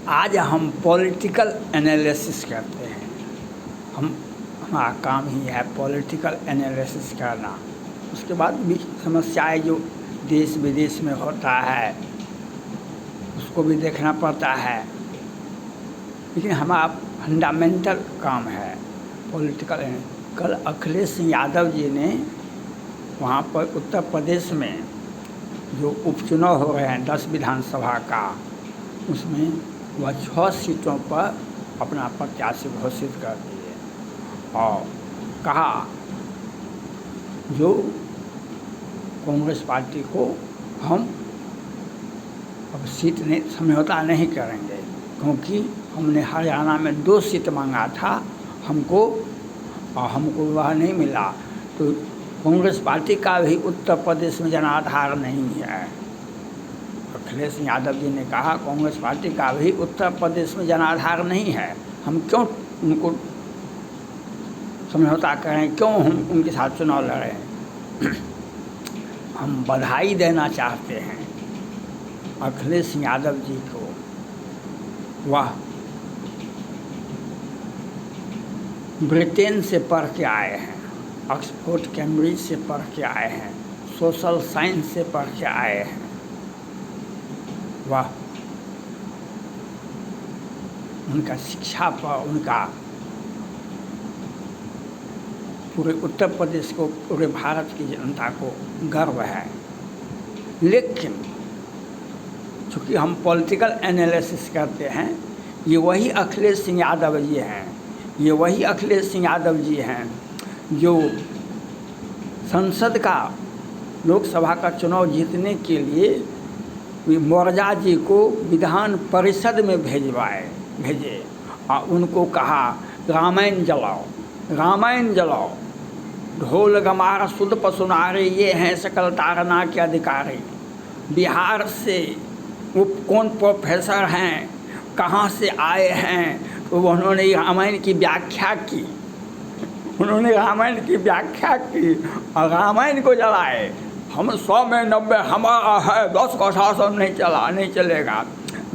आज हम political analysis करते हैं। हमारा काम ही है पॉलिटिकल एनालिसिस करना। उसके बाद भी समस्याएं जो देश विदेश में होता है उसको भी देखना पड़ता है, लेकिन हमारा फंडामेंटल काम है पॉलिटिकल। कल अखिलेश सिंह यादव जी ने वहाँ पर उत्तर प्रदेश में जो उपचुनाव हो रहे हैं 10 विधानसभा का, उसमें वह 6 सीटों पर अपना प्रत्याशी घोषित कर दिए और कहा जो कांग्रेस पार्टी को हम अब सीट नहीं समझौता नहीं करेंगे, क्योंकि हमने हरियाणा में 2 सीट मांगा था हमको और हमको वह नहीं मिला। तो कांग्रेस पार्टी का भी उत्तर प्रदेश में जनाधार नहीं है। अखिलेश यादव जी ने कहा कांग्रेस पार्टी का भी उत्तर प्रदेश में जनाधार नहीं है, हम क्यों उनको समझौता करें, क्यों हम उनके साथ चुनाव लड़ें। हम बधाई देना चाहते हैं अखिलेश यादव जी को। वह ब्रिटेन से पढ़ के आए हैं, ऑक्सफोर्ड कैम्ब्रिज से पढ़ के आए हैं, सोशल साइंस से पढ़ के आए हैं। वह उनका शिक्षा पर उनका पूरे उत्तर प्रदेश को, पूरे भारत की जनता को गर्व है। लेकिन चूँकि हम पॉलिटिकल एनालिसिस करते हैं, ये वही अखिलेश सिंह यादव जी हैं, ये वही अखिलेश सिंह यादव जी हैं जो संसद का, लोकसभा का चुनाव जीतने के लिए मोर्जा जी को विधान परिषद में भेजे और उनको कहा रामायण जलाओ, रामायण जलाओ। ढोल गमार सुध पसुनारे, ये हैं सकल तारना के अधिकारी। बिहार से वो कौन प्रोफेसर हैं, कहाँ से आए हैं, तो उन्होंने रामायण की व्याख्या की, उन्होंने रामायण की व्याख्या की और रामायण को जलाए। हम 100 में 90 हमारा है, 10 का शासन नहीं चलेगा।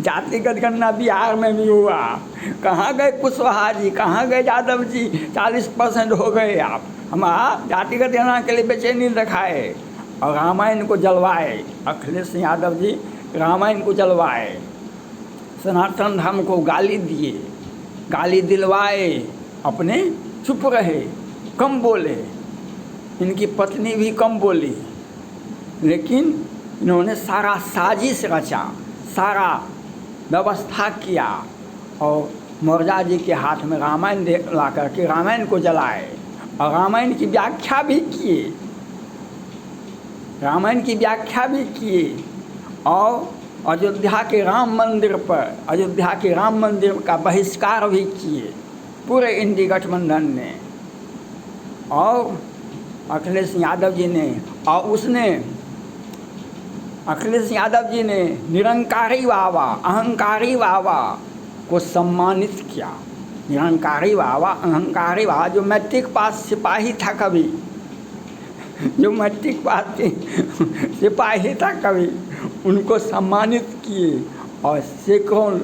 जातिगत गणना बिहार में भी हुआ। कहाँ गए कुशवाहा जी, कहाँ गए यादव जी, 40% हो गए आप। हमारा जातिगत गणना के लिए बेचैनी दिखाए और रामायण को जलवाए। अखिलेश यादव जी रामायण को जलवाए, सनातन धर्म को गाली दिए, गाली दिलवाए, अपने चुप रहे, कम बोले। इनकी पत्नी भी कम बोली, लेकिन इन्होंने सारा साजिश रचा, सारा व्यवस्था किया और मोर्जा जी के हाथ में रामायण ला करके रामायण को जलाए और रामायण की व्याख्या भी किए, रामायण की व्याख्या भी किए और अयोध्या के राम मंदिर पर, अयोध्या के राम मंदिर का बहिष्कार भी किए पूरे इंडी गठबंधन ने। और अखिलेश यादव जी ने, और उसने अखिलेश यादव जी ने निरंकारी बाबा, अहंकारी बाबा को सम्मानित किया। निरंकारी बाबा, अहंकारी बाबा जो मैट्रिक पास सिपाही था कभी, जो मैट्रिक पास सिपाही था कभी, उनको सम्मानित किए और सैकड़ों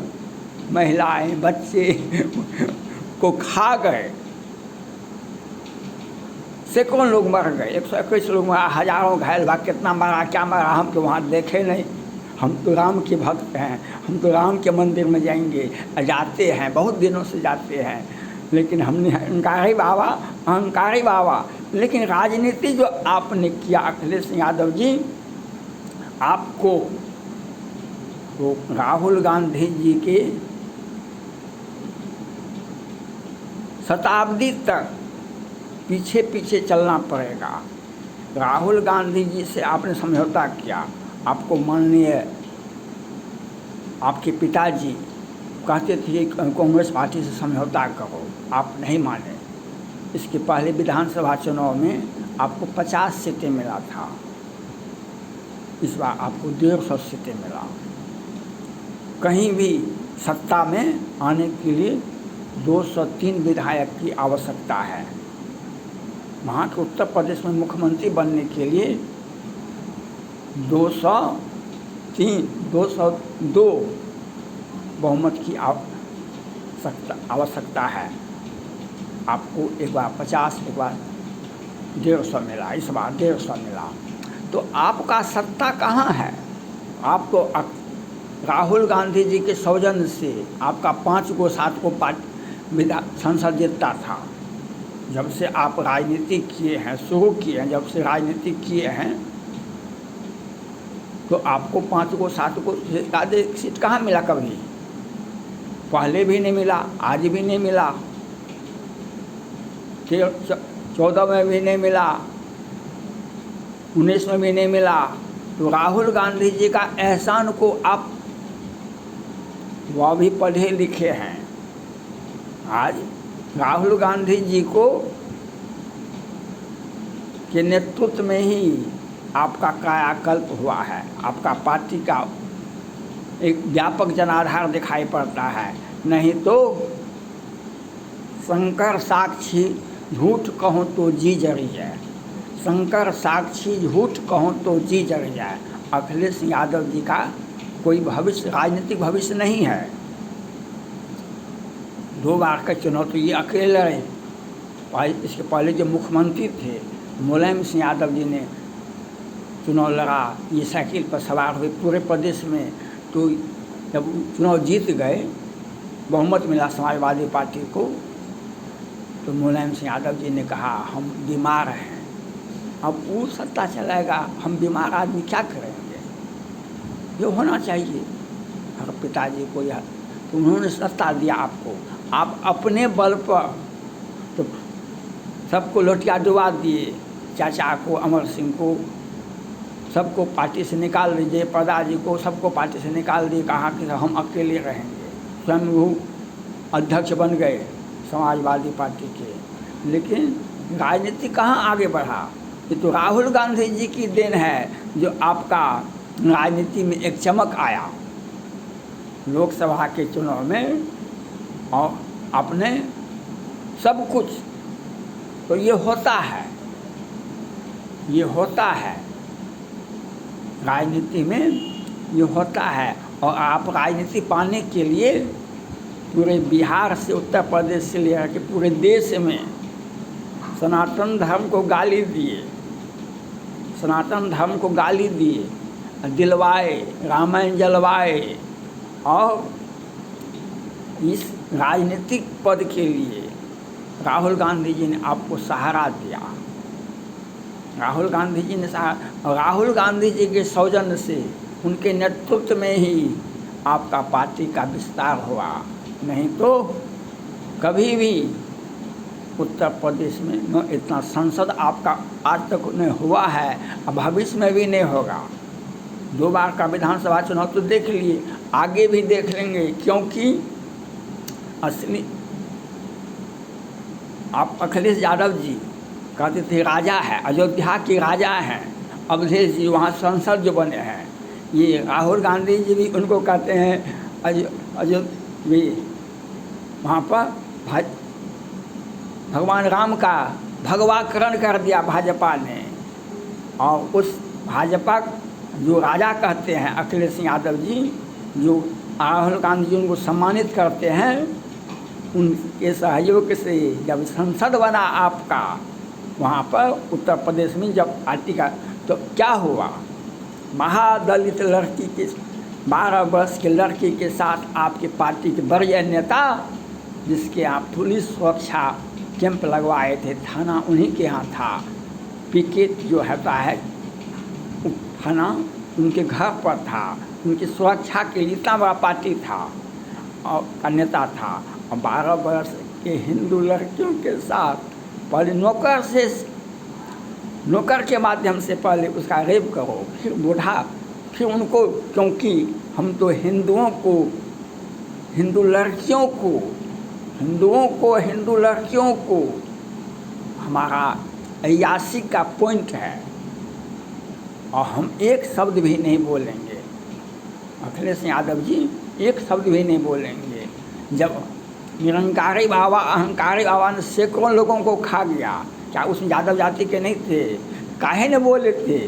महिलाएं, बच्चे को खा गए। सैकड़ों लोग मर गए, 121 लोग मरा, हजारों घायल हुआ। कितना मरा, क्या मरा, हम तो वहाँ देखे नहीं। हम तो राम के भक्त हैं, हम तो राम के मंदिर में जाएंगे, जाते हैं, बहुत दिनों से जाते हैं। लेकिन हमने अहंकारी बाबा, अहंकारी बाबा। लेकिन राजनीति जो आपने किया अखिलेश यादव जी, आपको तो राहुल गांधी जी के शताब्दी तक पीछे पीछे चलना पड़ेगा। राहुल गांधी जी से आपने समझौता किया। आपको माननीय आपके पिताजी कहते थे कांग्रेस पार्टी से समझौता करो, आप नहीं माने। इसके पहले विधानसभा चुनाव में आपको 50 सीटें मिला था, इस बार आपको 150 सीटें मिला। कहीं भी सत्ता में आने के लिए 203 विधायक की आवश्यकता है। वहाँ के उत्तर प्रदेश में मुख्यमंत्री बनने के लिए 202 बहुमत की आवश्यकता है। आपको एक बार 50, एक बार 150 मिला, इस बार 150 मिला, तो आपका सत्ता कहाँ है? आप तो राहुल गांधी जी के सौजन्य से आपका 5 को 7 को संसद जीतता था। जब से आप राजनीति किए हैं, शुरू किए हैं, जब से राजनीति किए हैं, तो आपको 5 को 7 को ज़्यादा सीट कहाँ मिला? कभी पहले भी नहीं मिला, आज भी नहीं मिला, 14 में भी नहीं मिला, 19 में भी नहीं मिला। तो राहुल गांधी जी का एहसान को आप, वह भी पढ़े लिखे हैं, आज राहुल गांधी जी को के नेतृत्व में ही आपका कायाकल्प हुआ है। आपका पार्टी का एक व्यापक जनाधार दिखाई पड़ता है। नहीं तो शंकर साक्षी झूठ कहूँ तो जी जरी जाए, शंकर साक्षी झूठ कहूँ तो जी जर जाए। अखिलेश यादव जी का कोई भविष्य, राजनीतिक भविष्य नहीं है। 2 बार का चुनाव तो ये अकेले रहे। इसके पहले जो मुख्यमंत्री थे मुलायम सिंह यादव जी ने चुनाव लड़ा, ये साइकिल पर सवार हुए पूरे प्रदेश में। तो जब चुनाव जीत गए, बहुमत मिला समाजवादी पार्टी को, तो मुलायम सिंह यादव जी ने कहा हम बीमार हैं, अब वो सत्ता चलाएगा, हम बीमार आदमी क्या करेंगे? जो होना चाहिए हर पिताजी को याद, तो उन्होंने सत्ता दिया आपको, आप अपने बल पर तो सबको लोटिया डुबा दिए। चाचा को, अमर सिंह को, सबको पार्टी से निकाल दीजिए, प्रदा जी को, सबको पार्टी से निकाल दिए, कहा कि हम अकेले रहेंगे। स्वयं वो अध्यक्ष बन गए समाजवादी पार्टी के। लेकिन राजनीति कहाँ आगे बढ़ा? ये तो राहुल गांधी जी की देन है, जो आपका राजनीति में एक चमक आया लोकसभा के चुनाव में, और आपने सब कुछ। तो ये होता है, ये होता है राजनीति में, ये होता है। और आप राजनीति पाने के लिए पूरे बिहार से, उत्तर प्रदेश से लेकर के पूरे देश में सनातन धर्म को गाली दिए, सनातन धर्म को गाली दिए, दिलवाए, रामायण जलवाए, और इस राजनीतिक पद के लिए राहुल गांधी जी ने आपको सहारा दिया। राहुल गांधी जी ने राहुल गांधी जी के सौजन्य से, उनके नेतृत्व में ही आपका पार्टी का विस्तार हुआ। नहीं तो कभी भी उत्तर प्रदेश में न इतना संसद आपका आज तक नहीं हुआ है, और भविष्य में भी नहीं होगा। 2 बार का विधानसभा चुनाव तो देख लिए, आगे भी देख लेंगे, क्योंकि असली आप अखिलेश यादव जी कहते थे राजा है, अयोध्या के राजा हैं अवधेश जी, वहाँ सांसद जो बने हैं। ये राहुल गांधी जी भी उनको कहते हैं भी वहाँ पर भगवान राम का भगवाकरण कर दिया भाजपा ने। और उस भाजपा जो राजा कहते हैं अखिलेश यादव जी, जो राहुल गांधी जी उनको सम्मानित करते हैं, उनके सहयोग से जब संसद बना आपका वहाँ पर उत्तर प्रदेश में, जब पार्टी का, तो क्या हुआ? महादलित लड़की के 12 वर्ष के लड़की के साथ आपके पार्टी के वरीय नेता, जिसके आप पुलिस सुरक्षा कैंप लगवाए थे, थाना उन्हीं के यहाँ था, पिकेट जो होता है थाना उनके घर पर था, उनकी सुरक्षा के लिए इतना बड़ा पार्टी था और का नेता था। और 12 वर्ष के हिंदू लड़कियों के साथ पहले नौकर के माध्यम से पहले उसका रेप करो, फिर बूढ़ा, फिर उनको, क्योंकि हम तो हिंदुओं को, हिंदू लड़कियों को हमारा अय्यासी का पॉइंट है, और हम एक शब्द भी नहीं बोलेंगे। अखिलेश यादव जी एक शब्द भी नहीं बोलेंगे। जब निरंकारी बाबा, अहंकारी बाबा ने सैकड़ों लोगों को खा गया, क्या उसमें यादव जाति के नहीं थे? काहे न बोले थे?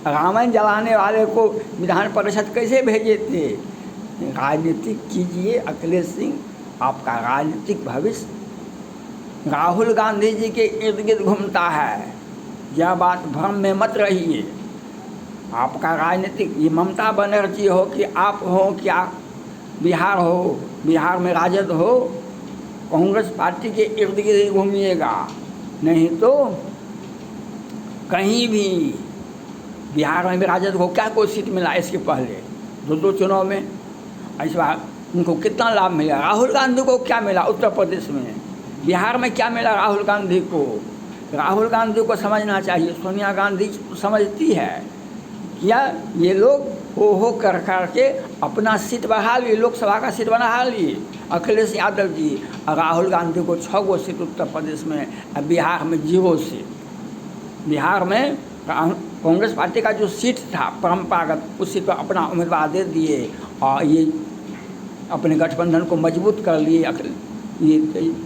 रामायण जलाने वाले को विधान परिषद कैसे भेजे थे? राजनीतिक कीजिए अखिलेश सिंह, आपका राजनीतिक भविष्य राहुल गांधी जी के इर्द गिर्द घूमता है। यह बात भ्रम में मत रहिए। आपका राजनीतिक, ये ममता बनर्जी हो कि आप हो, क्या बिहार हो, बिहार में राजद हो, कांग्रेस पार्टी के इर्द गिर्द घूमिएगा, नहीं तो कहीं भी बिहार में भी राजद को क्या कोई सीट मिला इसके पहले दो चुनाव में? इस बार उनको कितना लाभ मिला? राहुल गांधी को क्या मिला उत्तर प्रदेश में? बिहार में क्या मिला राहुल गांधी को? राहुल गांधी को समझना चाहिए। सोनिया गांधी समझती है क्या ये लोग हो कर के अपना सीट बढ़ा लिए, लोकसभा का सीट बढ़ा लिए अखिलेश यादव जी। राहुल गांधी को 6 गो सीट उत्तर प्रदेश में, बिहार में 0 सीट। बिहार में कांग्रेस पार्टी का जो सीट था परंपरागत, उस सीट पर अपना उम्मीदवार दे दिए और ये अपने गठबंधन को मजबूत कर लिए ये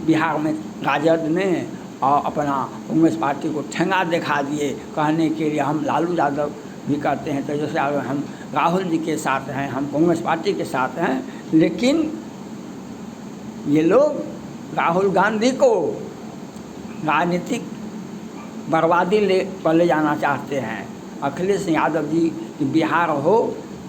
बिहार में राजद ने, और अपना कांग्रेस पार्टी को ठेंगा दिखा दिए कहने के लिए हम लालू यादव भी कहते हैं तो जैसे हम राहुल जी के साथ हैं, हम कांग्रेस पार्टी के साथ हैं। लेकिन ये लोग राहुल गांधी को राजनीतिक बर्बादी पर ले जाना चाहते हैं। अखिलेश यादव जी बिहार हो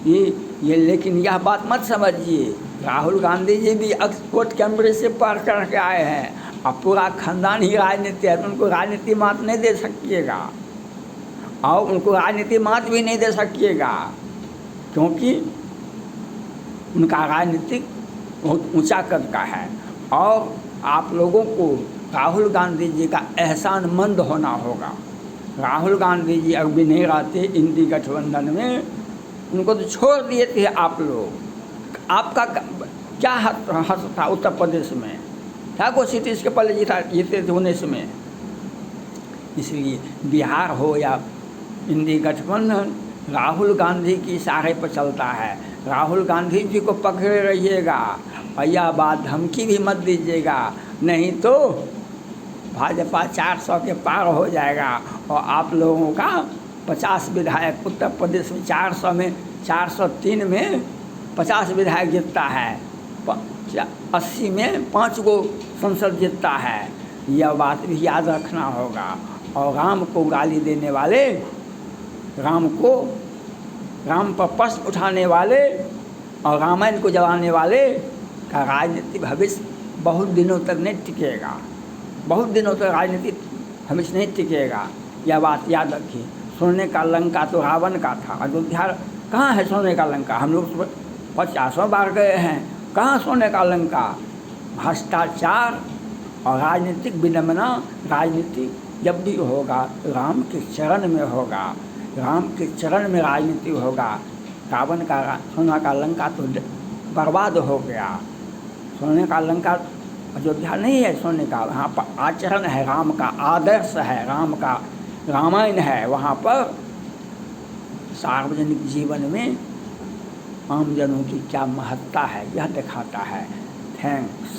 ये लेकिन यह बात मत समझिए, राहुल गांधी जी भी ऑक्सफोर्ड कैम्ब्रिज से पढ़ करके आए हैं और पूरा खानदान ही राजनीति है, तो उनको राजनीति मात नहीं दे सकिएगा और उनको राजनीति मात भी नहीं दे सकिएगा, क्योंकि उनका राजनीतिक बहुत ऊंचा कद का है। और आप लोगों को राहुल गांधी जी का एहसानमंद होना होगा। राहुल गांधी जी अभी नहीं रहते इंडी गठबंधन में, उनको तो छोड़ दिए थे आप लोग। आपका क्या हक था उत्तर प्रदेश में? क्या को सीट इसके पहले जीते थे 19 में? इसलिए बिहार हो या इंडी गठबंधन, राहुल गांधी की इशारे पर चलता है। राहुल गांधी जी को पकड़े रहिएगा और यह बात धमकी भी मत दीजिएगा, नहीं तो भाजपा 400 के पार हो जाएगा और आप लोगों का 50 विधायक उत्तर प्रदेश में 400 में 403 में 50 विधायक जीतता है, 80 में 5 गो संसद जीतता है। यह बात भी याद रखना होगा। और राम को गाली देने वाले, राम पर प्रश्न उठाने वाले और रामायण को जलाने वाले का राजनीतिक भविष्य बहुत दिनों तक नहीं टिकेगा, बहुत दिनों तक राजनीतिक भविष्य नहीं टिकेगा। यह बात याद रखिए। सोने का लंका तो रावण का था, अयोध्या कहाँ है सोने का लंका? हम लोग 50 बार गए हैं, कहाँ सोने का लंका? भ्रष्टाचार और राजनीतिक विडंबना, राजनीति जब भी होगा राम के चरण में होगा, राम के चरण में राजनीति होगा। रावण का सोने का लंका तो बर्बाद हो गया। सोने का लंका अयोध्या नहीं है सोने का, वहाँ पर आचरण है राम का, आदर्श है राम का, रामायण है। वहाँ पर सार्वजनिक जीवन में आम जनों की क्या महत्ता है यह दिखाता है। थैंक्स।